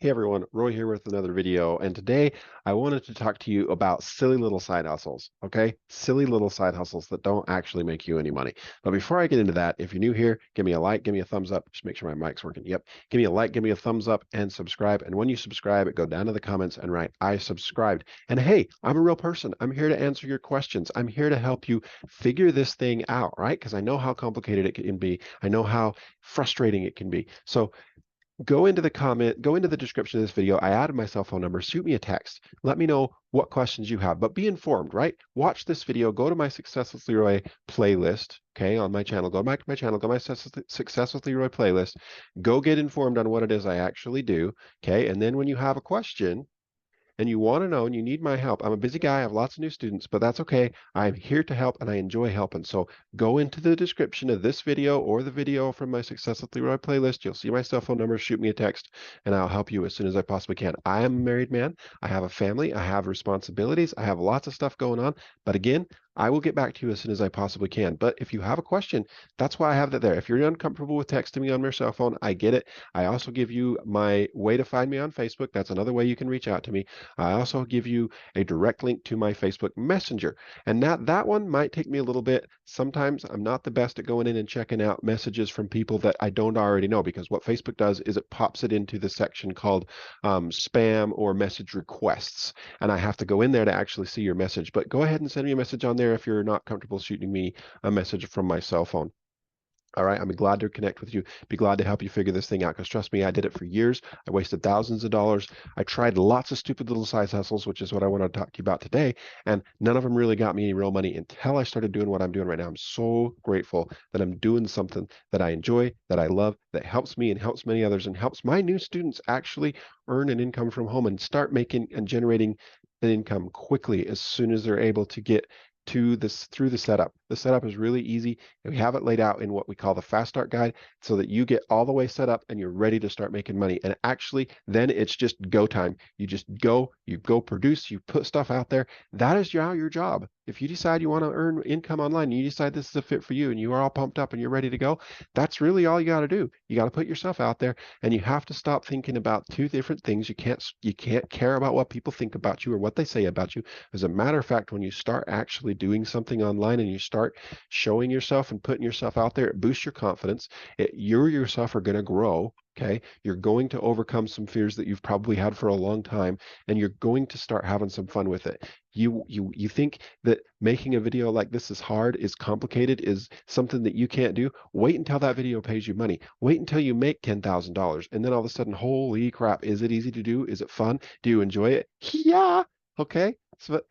Hey everyone, Roy here with another video, and today I wanted to talk to you about silly little side hustles, okay? Silly little side hustles that don't actually make you any money. But before I get into that, if you're new here, give me a like, give me a thumbs up, just make sure my mic's working. Yep. Give me a like, give me a thumbs up, and subscribe. And when you subscribe, go down to the comments and write, I subscribed. And hey, I'm a real person. I'm here to answer your questions. I'm here to help you figure this thing out, right? Because I know how complicated it can be. I know how frustrating it can be. So go into the description of this video. I added my cell phone number. Shoot me a text. Let me know what questions you have, but be informed, right? Watch this video. Go to my Success with Leroy playlist, okay, on my channel. Go back to my channel. Go to my Success with Leroy playlist. Go get informed on what it is I actually do, okay? And then when you have a question, and you want to know and you need my help. I'm a busy guy. I have lots of new students, but that's okay. I'm here to help and I enjoy helping. So go into the description of this video or the video from my Success with Leroy playlist. You'll see my cell phone number. Shoot me a text and I'll help you as soon as I possibly can. I am a married man. I have a family. I have responsibilities. I have lots of stuff going on. But again, I will get back to you as soon as I possibly can. But if you have a question, that's why I have that there. If you're uncomfortable with texting me on your cell phone, I get it. I also give you my way to find me on Facebook. That's another way you can reach out to me. I also give you a direct link to my Facebook Messenger. And that one might take me a little bit. Sometimes I'm not the best at going in and checking out messages from people that I don't already know, because what Facebook does is it pops it into the section called spam or message requests. And I have to go in there to actually see your message. But go ahead and send me a message on there if you're not comfortable shooting me a message from my cell phone. All right, I'm glad to connect with you. Be glad to help you figure this thing out, because trust me, I did it for years. I wasted thousands of dollars. I tried lots of stupid little side hustles, which is what I want to talk to you about today. And none of them really got me any real money until I started doing what I'm doing right now. I'm so grateful that I'm doing something that I enjoy, that I love, that helps me and helps many others and helps my new students actually earn an income from home and start making and generating an income quickly as soon as they're able to get to this through the setup. The setup is really easy, and we have it laid out in what we call the fast start guide so that you get all the way set up and you're ready to start making money. And actually, then it's just go time. You go produce, you put stuff out there. That is your job. If you decide you want to earn income online, and you decide this is a fit for you and you are all pumped up and you're ready to go, that's really all you got to do. You got to put yourself out there, and you have to stop thinking about two different things. You can't care about what people think about you or what they say about you. As a matter of fact, when you start actually doing something online and you start showing yourself and putting yourself out there, it boosts your confidence. You yourself are going to grow. Okay. You're going to overcome some fears that you've probably had for a long time, and you're going to start having some fun with it. You think that making a video like this is hard, is complicated, is something that you can't do. Wait until that video pays you money. Wait until you make $10,000, and then all of a sudden, holy crap, is it easy to do? Is it fun? Do you enjoy it? Yeah. Okay. So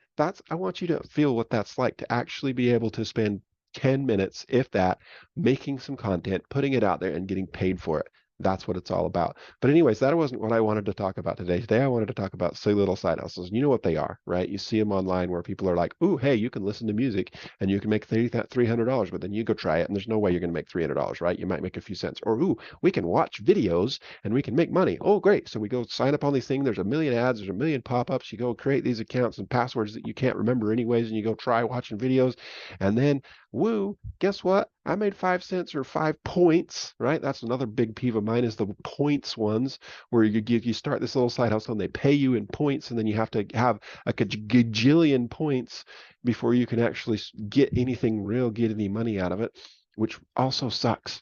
I want you to feel what that's like, to actually be able to spend 10 minutes, if that, making some content, putting it out there and getting paid for it. That's what it's all about. But anyways, that wasn't what I wanted to talk about today. Today I wanted to talk about silly little side hustles. You know what they are, right? You see them online where people are like, "Ooh, hey, you can listen to music and you can make $300," but then you go try it and there's no way you're going to make $300, right? You might make a few cents. Or, "Ooh, we can watch videos and we can make money." Oh, great. So we go sign up on these things. There's a million ads, there's a million pop-ups. You go create these accounts and passwords that you can't remember anyways, and you go try watching videos. And then, woo, guess what? I made 5 cents or 5 points, right? That's another big peeve of mine, is the points ones, where you start this little side hustle and they pay you in points, and then you have to have a gajillion points before you can actually get anything real, get any money out of it, which also sucks.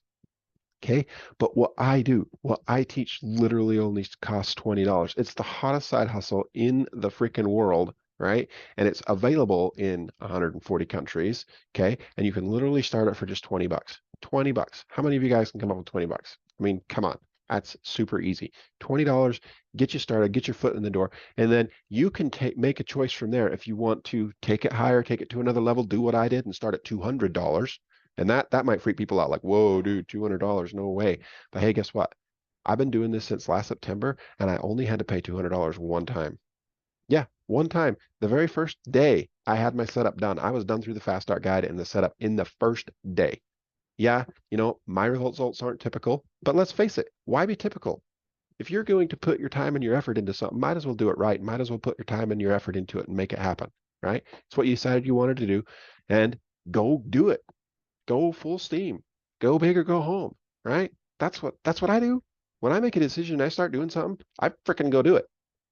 Okay. But what I teach literally only costs $20. It's the hottest side hustle in the freaking world, right? And it's available in 140 countries. Okay. And you can literally start it for just 20 bucks. 20 bucks. How many of you guys can come up with 20 bucks? I mean, come on. That's super easy. $20, get you started, get your foot in the door, and then you can make a choice from there. If you want to take it higher, take it to another level, do what I did and start at $200. And that might freak people out, like, whoa, dude, $200, no way. But hey, guess what? I've been doing this since last September, and I only had to pay $200 one time. Yeah, one time. The very first day I had my setup done, I was done through the fast start guide and the setup in the first day. Yeah, my results aren't typical, but let's face it, why be typical? If you're going to put your time and your effort into something, might as well do it right. Might as well put your time and your effort into it and make it happen, right? It's what you decided you wanted to do, and go do it. Go full steam. Go big or go home, right? That's what I do. When I make a decision and I start doing something, I freaking go do it.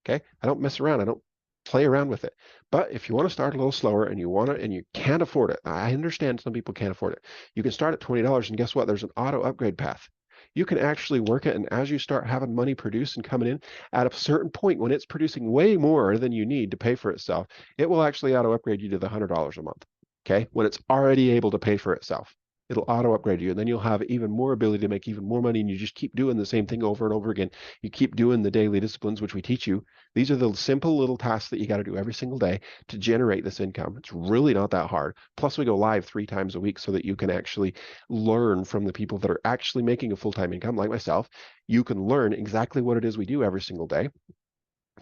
Okay. I don't mess around. I don't play around with it. But if you want to start a little slower and you want to, and you can't afford it, I understand some people can't afford it. You can start at $20 and guess what? There's an auto upgrade path. You can actually work it. And as you start having money produced and coming in at a certain point, when it's producing way more than you need to pay for itself, it will actually auto upgrade you to the $100 a month. Okay. When it's already able to pay for itself, it'll auto upgrade you, and then you'll have even more ability to make even more money, and you just keep doing the same thing over and over again. You keep doing the daily disciplines which we teach you. These are the simple little tasks that you got to do every single day to generate this income. It's really not that hard. Plus we go live 3 times a week so that you can actually learn from the people that are actually making a full-time income like myself. You can learn exactly what it is we do every single day.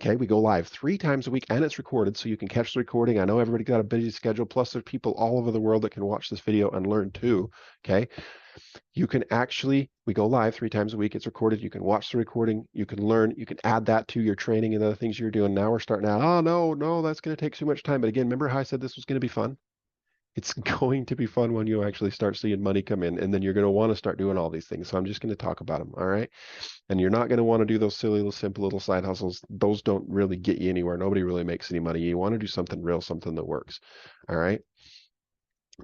Okay, we go live 3 times a week and it's recorded so you can catch the recording. I know everybody got a busy schedule, plus there's people all over the world that can watch this video and learn too. Okay, you can actually, we go live 3 times a week, it's recorded. You can watch the recording, you can learn, you can add that to your training and other things you're doing. Now we're starting out, oh no, that's going to take too much time. But again, remember how I said this was going to be fun? It's going to be fun when you actually start seeing money come in, and then you're going to want to start doing all these things. So I'm just going to talk about them. All right. And you're not going to want to do those silly little simple little side hustles. Those don't really get you anywhere. Nobody really makes any money. You want to do something real, something that works. All right.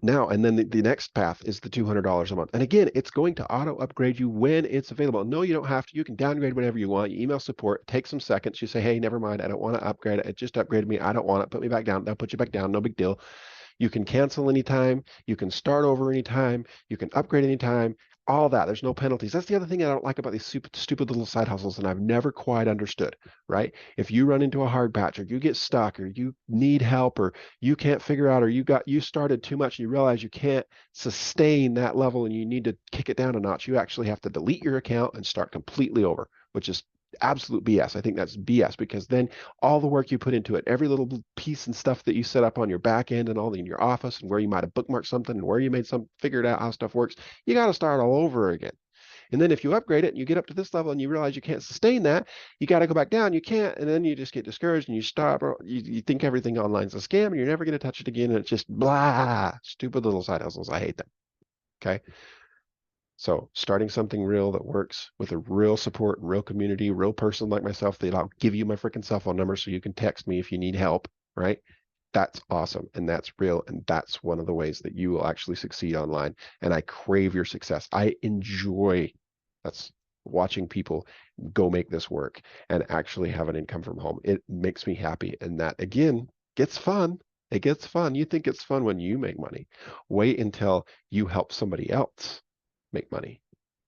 Now, and then the next path is the $200 a month. And again, it's going to auto upgrade you when it's available. No, you don't have to. You can downgrade whenever you want. You email support, take some seconds. You say, hey, never mind. I don't want to upgrade it. It just upgraded me. I don't want it. Put me back down. They'll put you back down. No big deal. You can cancel anytime. You can start over anytime. You can upgrade anytime. All that. There's no penalties. That's the other thing I don't like about these stupid little side hustles, and I've never quite understood, right? If you run into a hard patch, or you get stuck, or you need help, or you can't figure out, or you started too much and you realize you can't sustain that level and you need to kick it down a notch, you actually have to delete your account and start completely over, which is absolute BS. I think that's BS, because then all the work you put into it, every little piece and stuff that you set up on your back end and all in your office, and where you might have bookmarked something and where you made some figured out how stuff works, you got to start all over again. And then if you upgrade it and you get up to this level and you realize you can't sustain that, you got to go back down. You can't, and then you just get discouraged and you stop. Or you think everything online is a scam and you're never going to touch it again. And it's just blah, stupid little side hustles. I hate them. Okay. So starting something real that works with a real support, real community, real person like myself, that I'll give you my freaking cell phone number so you can text me if you need help, right? That's awesome. And that's real. And that's one of the ways that you will actually succeed online. And I crave your success. I enjoy that's watching people go make this work and actually have an income from home. It makes me happy. And that again gets fun. It gets fun. You think it's fun when you make money. Wait until you help somebody else make money.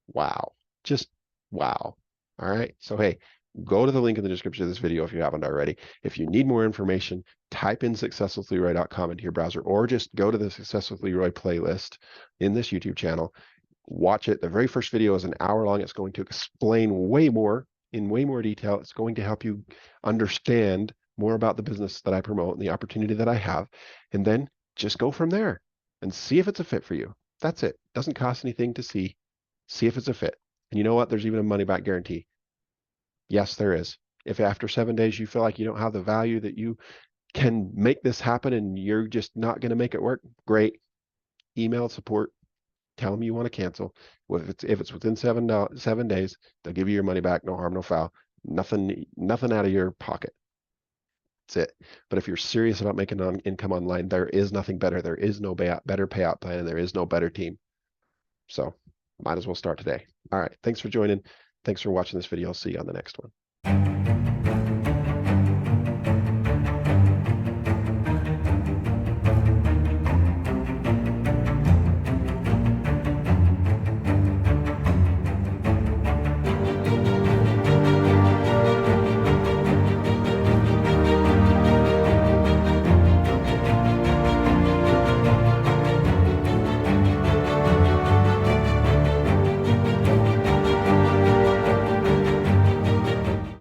Wow. Just wow. All right. So, hey, go to the link in the description of this video if you haven't already. If you need more information, type in successwithleroy.com into your browser, or just go to the Success with Leroy playlist in this YouTube channel. Watch it. The very first video is an hour long. It's going to explain way more in way more detail. It's going to help you understand more about the business that I promote and the opportunity that I have. And then just go from there and see if it's a fit for you. That's it. Doesn't cost anything to see. See if it's a fit. And you know what? There's even a money back guarantee. Yes, there is. If after 7 days you feel like you don't have the value that you can make this happen and you're just not going to make it work, great. Email support. Tell them you want to cancel. If it's within 7 days, they'll give you your money back. No harm, no foul. Nothing out of your pocket. That's it. But if you're serious about making income online, there is nothing better. There is no better payout plan, and there is no better team. So might as well start today. All right. Thanks for joining. Thanks for watching this video. I'll see you on the next one.